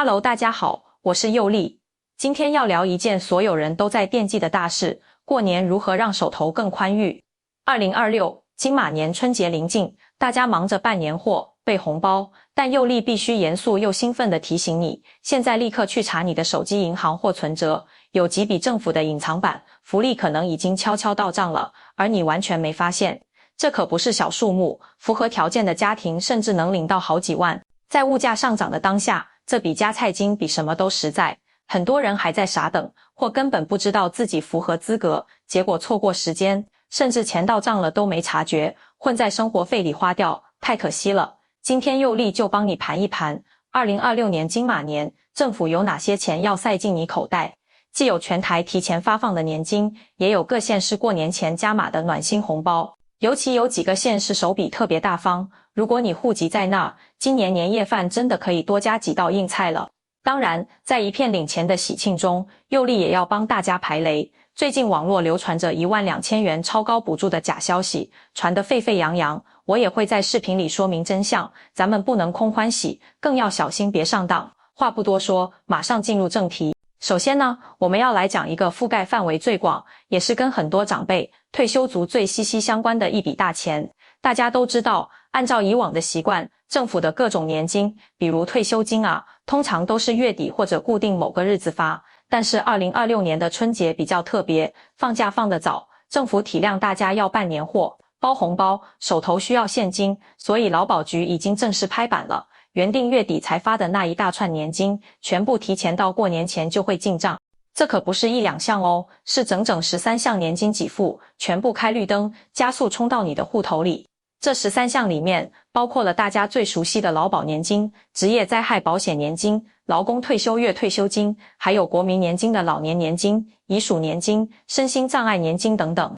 Hello，大家好，我是佑丽。今天要聊一件所有人都在惦记的大事，过年如何让手头更宽裕。2026金马年春节临近，大家忙着办年货、备红包，但佑丽必须严肃又兴奋地提醒你，现在立刻去查你的手机银行或存折，有几笔政府的隐藏版福利可能已经悄悄到账了，而你完全没发现。这可不是小数目，符合条件的家庭甚至能领到好几万。在物价上涨的当下，这笔加菜金比什么都实在。很多人还在傻等，或根本不知道自己符合资格，结果错过时间，甚至钱到账了都没察觉，混在生活费里花掉，太可惜了。今天佑丽就帮你盘一盘，2026年金马年，政府有哪些钱要塞进你口袋？既有全台提前发放的年金，也有各县市过年前加码的暖心红包。尤其有几个县市手笔特别大方，如果你户籍在那儿，今年年夜饭真的可以多加几道硬菜了。当然，在一片领钱的喜庆中，佑丽也要帮大家排雷。最近网络流传着12000元超高补助的假消息，传得沸沸扬扬，我也会在视频里说明真相，咱们不能空欢喜，更要小心别上当。话不多说，马上进入正题。首先呢，我们要来讲一个覆盖范围最广，也是跟很多长辈、退休族最息息相关的一笔大钱。大家都知道，按照以往的习惯，政府的各种年金，比如退休金啊，通常都是月底或者固定某个日子发。但是2026年的春节比较特别，放假放得早，政府体谅大家要办年货、包红包，手头需要现金，所以劳保局已经正式拍板了。原定月底才发的那一大串年金，全部提前到过年前就会进账。这可不是1、2项哦，是整整13项年金给付，全部开绿灯，加速冲到你的户头里。这13项里面，包括了大家最熟悉的劳保年金、职业灾害保险年金、劳工退休月退休金，还有国民年金的老年年金、遗属年金、身心障碍年金等等。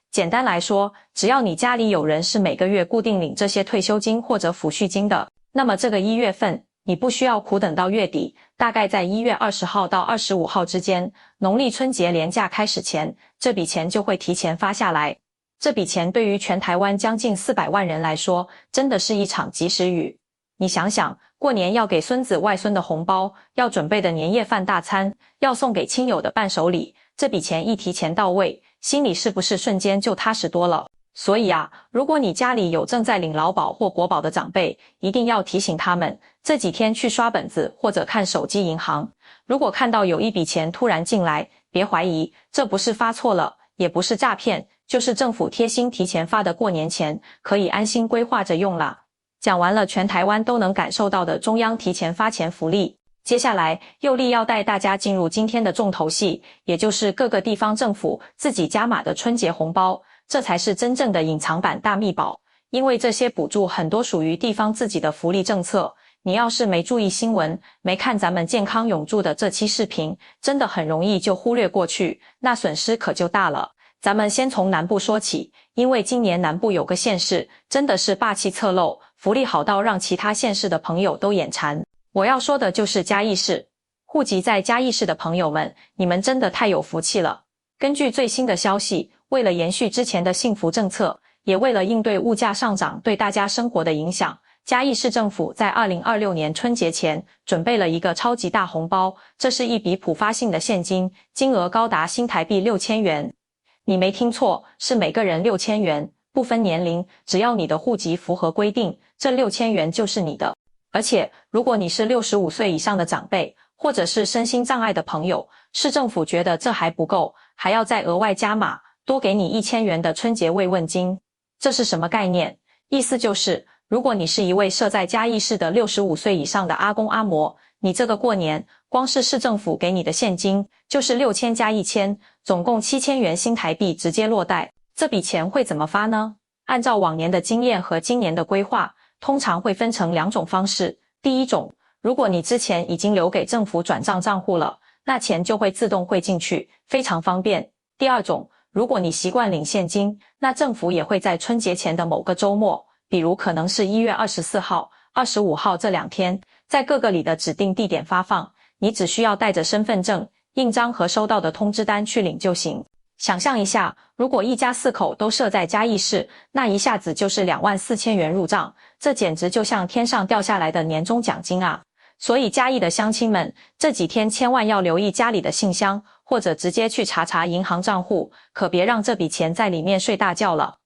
简单来说，只要你家里有人是每个月固定领这些退休金或者抚恤金的，那么这个1月份，你不需要苦等到月底，大概在1月20号到25号之间，农历春节连假开始前，这笔钱就会提前发下来。这笔钱对于全台湾将近400万人来说，真的是一场及时雨。你想想，过年要给孙子外孙的红包，要准备的年夜饭大餐，要送给亲友的伴手礼，这笔钱一提前到位，心里是不是瞬间就踏实多了？所以啊，如果你家里有正在领劳保或国保的长辈，一定要提醒他们，这几天去刷本子或者看手机银行。如果看到有一笔钱突然进来，别怀疑，这不是发错了，也不是诈骗，就是政府贴心提前发的过年钱，可以安心规划着用啦。讲完了全台湾都能感受到的中央提前发钱福利，接下来佑丽要带大家进入今天的重头戏，也就是各个地方政府自己加码的春节红包。这才是真正的隐藏版大秘宝，因为这些补助很多属于地方自己的福利政策，你要是没注意新闻，没看咱们健康永驻的这期视频，真的很容易就忽略过去，那损失可就大了。咱们先从南部说起，因为今年南部有个县市真的是霸气侧漏，福利好到让其他县市的朋友都眼馋。我要说的就是嘉义市。户籍在嘉义市的朋友们，你们真的太有福气了。根据最新的消息，为了延续之前的幸福政策，也为了应对物价上涨对大家生活的影响，嘉义市政府在2026年春节前准备了一个超级大红包，这是一笔普发性的现金，金额高达新台币6000元。你没听错，是每个人6000元，不分年龄，只要你的户籍符合规定，这6000元就是你的。而且，如果你是65岁以上的长辈，或者是身心障碍的朋友，市政府觉得这还不够，还要再额外加码，多给你1000元的春节慰问金。这是什么概念？意思就是，如果你是一位设在嘉义市的65岁以上的阿公阿嬷，你这个过年，光是市政府给你的现金，就是6000加1000，总共7000元新台币直接落袋。这笔钱会怎么发呢？按照往年的经验和今年的规划，通常会分成2种方式。第一种，如果你之前已经留给政府转账账户了，那钱就会自动汇进去，非常方便。第二种，如果你习惯领现金，那政府也会在春节前的某个周末，比如可能是1月24号、25号这2天，在各个里的指定地点发放，你只需要带着身份证、印章和收到的通知单去领就行。想象一下，如果一家4口都设在嘉义市，那一下子就是24000元入账，这简直就像天上掉下来的年终奖金啊！所以嘉义的乡亲们，这几天千万要留意家里的信箱，或者直接去查查银行账户，可别让这笔钱在里面睡大觉了。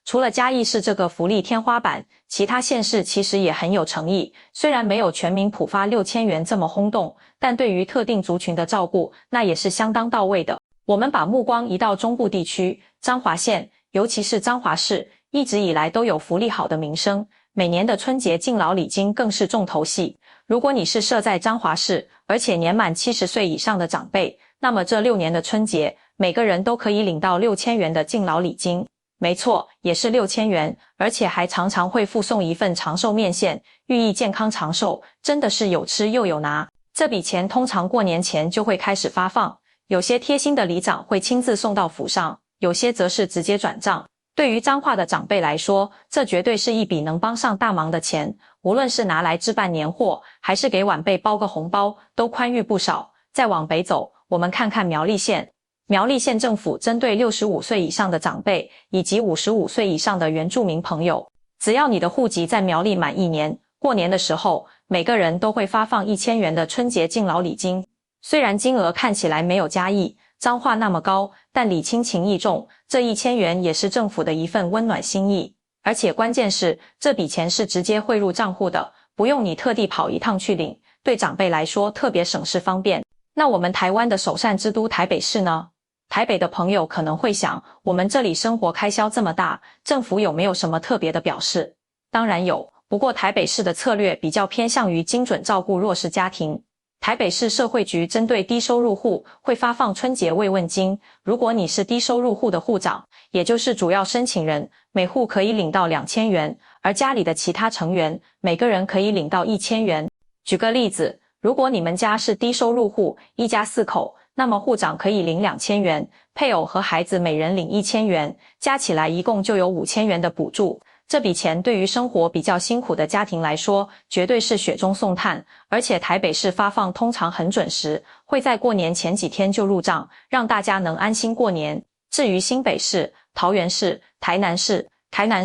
除了嘉义市这个福利天花板，其他县市其实也很有诚意，虽然没有全民普发6000元这么轰动，但对于特定族群的照顾，那也是相当到位的。我们把目光移到中部地区，彰华县，尤其是彰华市，一直以来都有福利好的名声，每年的春节敬老礼金更是重头戏。如果你是设在彰华市，而且年满70岁以上的长辈，那么这6年的春节，每个人都可以领到6000元的敬老礼金。没错，也是6000元，而且还常常会附送一份长寿面线，寓意健康长寿，真的是有吃又有拿。这笔钱通常过年前就会开始发放，有些贴心的里长会亲自送到府上，有些则是直接转账。对于彰化的长辈来说，这绝对是一笔能帮上大忙的钱，无论是拿来置办年货，还是给晚辈包个红包，都宽裕不少。再往北走，我们看看苗栗县。苗栗县政府针对65岁以上的长辈，以及55岁以上的原住民朋友，只要你的户籍在苗栗满1年，过年的时候，每个人都会发放1000元的春节敬老礼金。虽然金额看起来没有嘉义、彰化那么高，但礼轻情意重，这1000元也是政府的一份温暖心意。而且关键是，这笔钱是直接汇入账户的，不用你特地跑一趟去领，对长辈来说特别省事方便。那我们台湾的首善之都台北市呢？台北的朋友可能会想，我们这里生活开销这么大，政府有没有什么特别的表示？当然有，不过台北市的策略比较偏向于精准照顾弱势家庭。台北市社会局针对低收入户会发放春节慰问金，如果你是低收入户的户长，也就是主要申请人，每户可以领到2000元，而家里的其他成员，每个人可以领到1000元。举个例子，如果你们家是低收入户，一家4口，那么户长可以领2000元，配偶和孩子每人领1000元，加起来一共就有5000元的补助。这笔钱对于生活比较辛苦的家庭来说，绝对是雪中送炭，而且台北市发放通常很准时，会在过年前几天就入账，让大家能安心过年。至于新北市、桃园市、台南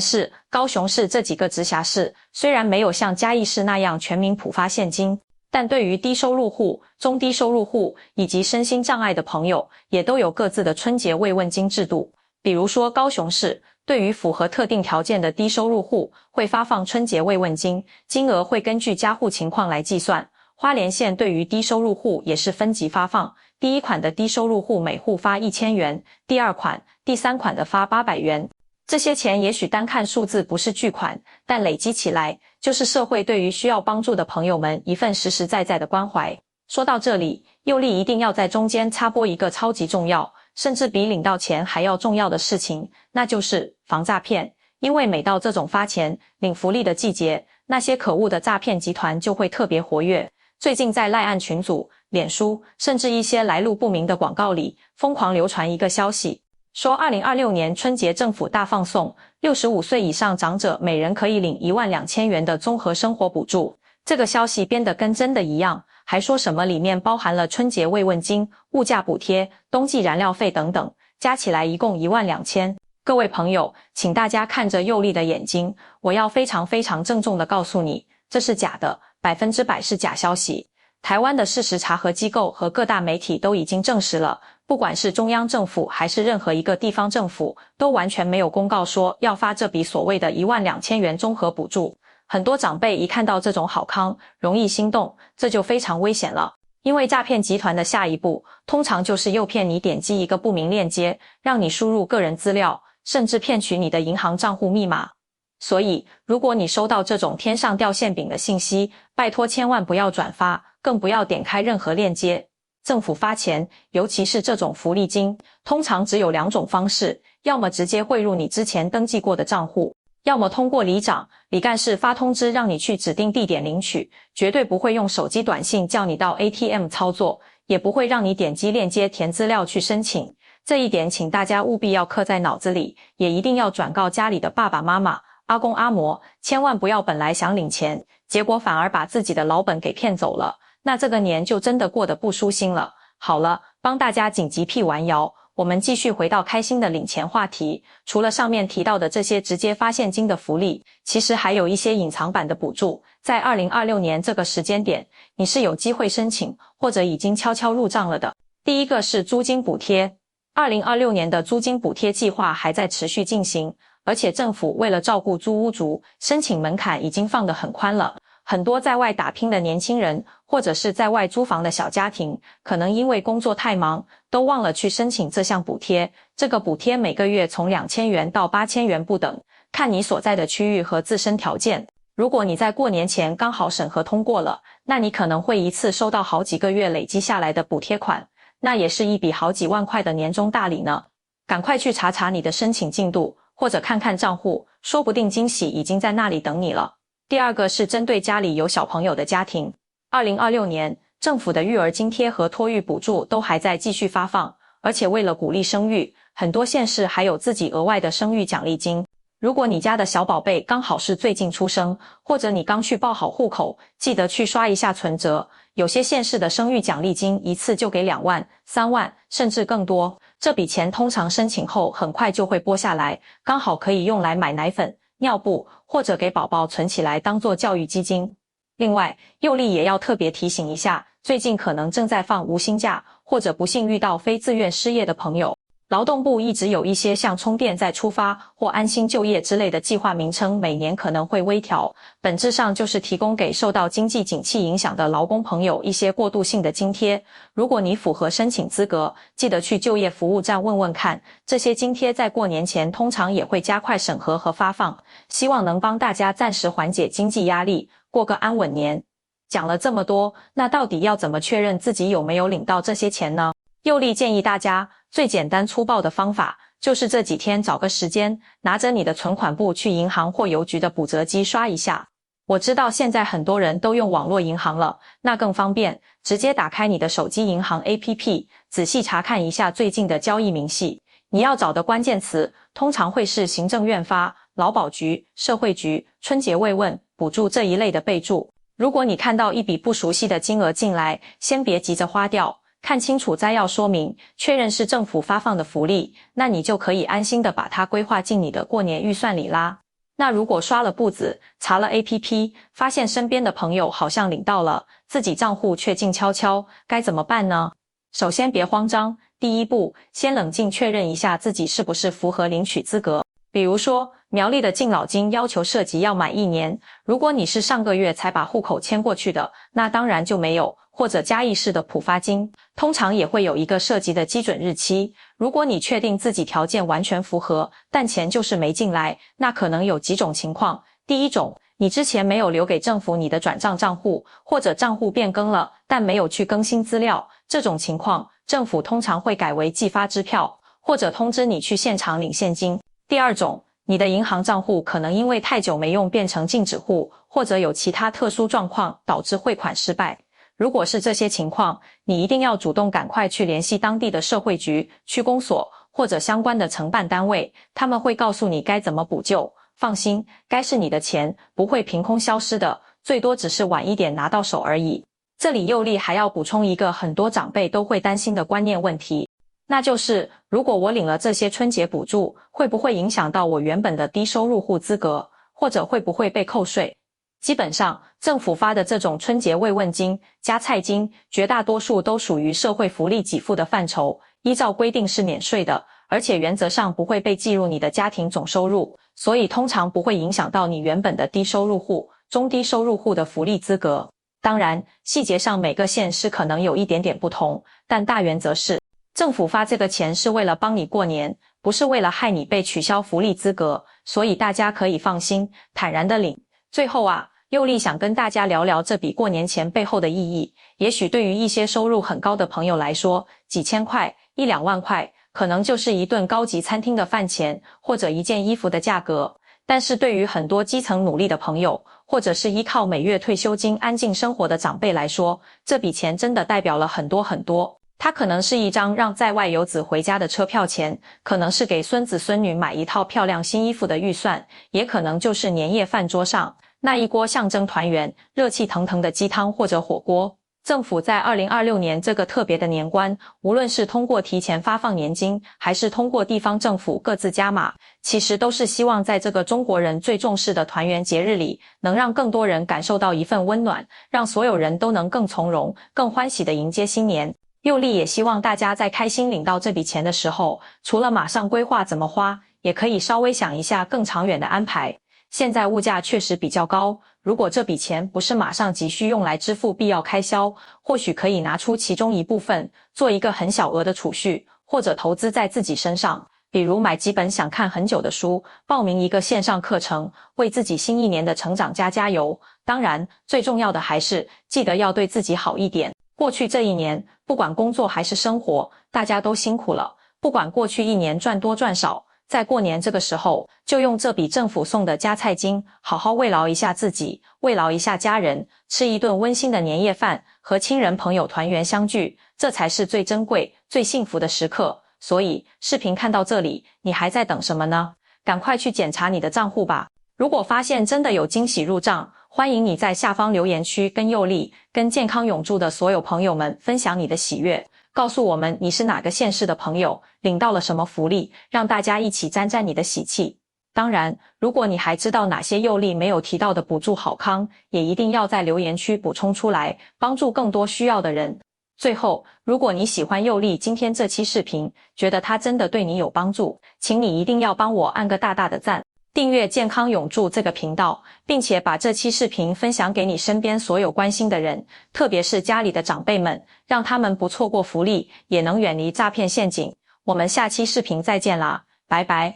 市、高雄市这几个直辖市，虽然没有像嘉义市那样全民普发现金，但对于低收入户、中低收入户以及身心障碍的朋友，也都有各自的春节慰问金制度。比如说高雄市，对于符合特定条件的低收入户，会发放春节慰问金，金额会根据家户情况来计算。花莲县对于低收入户也是分级发放，第一款的低收入户每户发1000元，第二款、第三款的发800元。这些钱也许单看数字不是巨款，但累积起来，就是社会对于需要帮助的朋友们一份实实在在的关怀。说到这里，佑利一定要在中间插播一个超级重要，甚至比领到钱还要重要的事情，那就是防诈骗。因为每到这种发钱、领福利的季节，那些可恶的诈骗集团就会特别活跃。最近在赖案群组、脸书，甚至一些来路不明的广告里，疯狂流传一个消息，说2026年春节政府大放送，65岁以上长者每人可以领12000元的综合生活补助。这个消息编得跟真的一样，还说什么里面包含了春节慰问金、物价补贴、冬季燃料费等等，加起来一共12000。各位朋友，请大家看着佑利的眼睛，我要非常非常郑重地告诉你，这是假的，100%是假消息。台湾的事实查核机构和各大媒体都已经证实了，不管是中央政府还是任何一个地方政府，都完全没有公告说要发这笔所谓的12000元综合补助。很多长辈一看到这种好康，容易心动，这就非常危险了。因为诈骗集团的下一步，通常就是诱骗你点击一个不明链接，让你输入个人资料，甚至骗取你的银行账户密码。所以，如果你收到这种天上掉馅饼的信息，拜托千万不要转发，更不要点开任何链接。政府发钱，尤其是这种福利金，通常只有2种方式，要么直接汇入你之前登记过的账户，要么通过里长、里干事发通知让你去指定地点领取，绝对不会用手机短信叫你到 ATM 操作，也不会让你点击链接填资料去申请。这一点请大家务必要刻在脑子里，也一定要转告家里的爸爸妈妈、阿公阿嬷，千万不要本来想领钱，结果反而把自己的老本给骗走了，那这个年就真的过得不舒心了。好了，帮大家紧急辟完谣，我们继续回到开心的领钱话题。除了上面提到的这些直接发现金的福利，其实还有一些隐藏版的补助。在2026年这个时间点，你是有机会申请，或者已经悄悄入账了的。第一个是租金补贴。2026年的租金补贴计划还在持续进行，而且政府为了照顾租屋族，申请门槛已经放得很宽了。很多在外打拼的年轻人，或者是在外租房的小家庭，可能因为工作太忙，都忘了去申请这项补贴。这个补贴每个月从2000元到8000元不等，看你所在的区域和自身条件。如果你在过年前刚好审核通过了，那你可能会一次收到好几个月累积下来的补贴款，那也是一笔好几万块的年终大礼呢。赶快去查查你的申请进度，或者看看账户，说不定惊喜已经在那里等你了。第二个是针对家里有小朋友的家庭。2026年，政府的育儿津贴和托育补助都还在继续发放，而且为了鼓励生育，很多县市还有自己额外的生育奖励金。如果你家的小宝贝刚好是最近出生，或者你刚去报好户口，记得去刷一下存折。有些县市的生育奖励金一次就给2万、3万，甚至更多。这笔钱通常申请后很快就会拨下来，刚好可以用来买奶粉、尿布，或者给宝宝存起来当做教育基金。另外，佑丽也要特别提醒一下，最近可能正在放无薪假，或者不幸遇到非自愿失业的朋友。劳动部一直有一些像充电再出发或安心就业之类的计划名称，每年可能会微调，本质上就是提供给受到经济景气影响的劳工朋友一些过渡性的津贴。如果你符合申请资格，记得去就业服务站问问看，这些津贴在过年前通常也会加快审核和发放，希望能帮大家暂时缓解经济压力，过个安稳年。讲了这么多，那到底要怎么确认自己有没有领到这些钱呢？佑丽建议大家，最简单粗暴的方法就是这几天找个时间，拿着你的存款簿去银行或邮局的补折机刷一下。我知道现在很多人都用网络银行了，那更方便，直接打开你的手机银行 APP， 仔细查看一下最近的交易明细。你要找的关键词通常会是行政院发、劳保局、社会局、春节慰问、补助这一类的备注。如果你看到一笔不熟悉的金额进来，先别急着花掉，看清楚摘要说明，确认是政府发放的福利，那你就可以安心的把它规划进你的过年预算里啦。那如果刷了步子，查了 APP， 发现身边的朋友好像领到了，自己账户却静悄悄，该怎么办呢？首先别慌张，第一步，先冷静确认一下自己是不是符合领取资格。比如说，苗栗的敬老金要求涉及要满1年，如果你是上个月才把户口迁过去的，那当然就没有。或者嘉义市的普发金，通常也会有一个涉及的基准日期。如果你确定自己条件完全符合，但钱就是没进来，那可能有几种情况。第一种，你之前没有留给政府你的转账账户，或者账户变更了，但没有去更新资料，这种情况，政府通常会改为寄发支票，或者通知你去现场领现金。第二种，你的银行账户可能因为太久没用变成禁止户，或者有其他特殊状况导致汇款失败。如果是这些情况，你一定要主动赶快去联系当地的社会局、区公所或者相关的承办单位，他们会告诉你该怎么补救。放心，该是你的钱，不会凭空消失的，最多只是晚一点拿到手而已。这里佑丽还要补充一个很多长辈都会担心的观念问题，那就是如果我领了这些春节补助，会不会影响到我原本的低收入户资格，或者会不会被扣税？基本上，政府发的这种春节慰问金、加菜金，绝大多数都属于社会福利给付的范畴，依照规定是免税的，而且原则上不会被计入你的家庭总收入，所以通常不会影响到你原本的低收入户、中低收入户的福利资格。当然，细节上每个县市可能有一点点不同，但大原则是，政府发这个钱是为了帮你过年，不是为了害你被取消福利资格，所以大家可以放心，坦然的领。最后佑丽想跟大家聊聊这笔过年钱背后的意义。也许对于一些收入很高的朋友来说，几千块、1-2万块，可能就是一顿高级餐厅的饭钱，或者一件衣服的价格。但是对于很多基层努力的朋友，或者是依靠每月退休金安静生活的长辈来说，这笔钱真的代表了很多很多。它可能是一张让在外游子回家的车票钱，可能是给孙子孙女买一套漂亮新衣服的预算，也可能就是年夜饭桌上那一锅象征团圆、热气腾腾的鸡汤或者火锅。政府在2026年这个特别的年关，无论是通过提前发放年金，还是通过地方政府各自加码，其实都是希望在这个中国人最重视的团圆节日里，能让更多人感受到一份温暖，让所有人都能更从容、更欢喜地迎接新年。佑利也希望大家在开心领到这笔钱的时候，除了马上规划怎么花，也可以稍微想一下更长远的安排。现在物价确实比较高，如果这笔钱不是马上急需用来支付必要开销，或许可以拿出其中一部分，做一个很小额的储蓄，或者投资在自己身上，比如买几本想看很久的书，报名一个线上课程，为自己新一年的成长加油。当然，最重要的还是记得要对自己好一点。过去这一年，不管工作还是生活，大家都辛苦了，不管过去一年赚多赚少，在过年这个时候，就用这笔政府送的加菜金，好好慰劳一下自己，慰劳一下家人，吃一顿温馨的年夜饭，和亲人朋友团圆相聚，这才是最珍贵、最幸福的时刻。所以，视频看到这里，你还在等什么呢？赶快去检查你的账户吧。如果发现真的有惊喜入账，欢迎你在下方留言区跟佑利、跟健康永驻的所有朋友们分享你的喜悦。告诉我们你是哪个县市的朋友，领到了什么福利，让大家一起沾沾你的喜气。当然，如果你还知道哪些佑利没有提到的补助好康，也一定要在留言区补充出来，帮助更多需要的人。最后，如果你喜欢佑利今天这期视频，觉得它真的对你有帮助，请你一定要帮我按个大大的赞，订阅健康永驻这个频道，并且把这期视频分享给你身边所有关心的人，特别是家里的长辈们，让他们不错过福利，也能远离诈骗陷阱。我们下期视频再见啦，拜拜。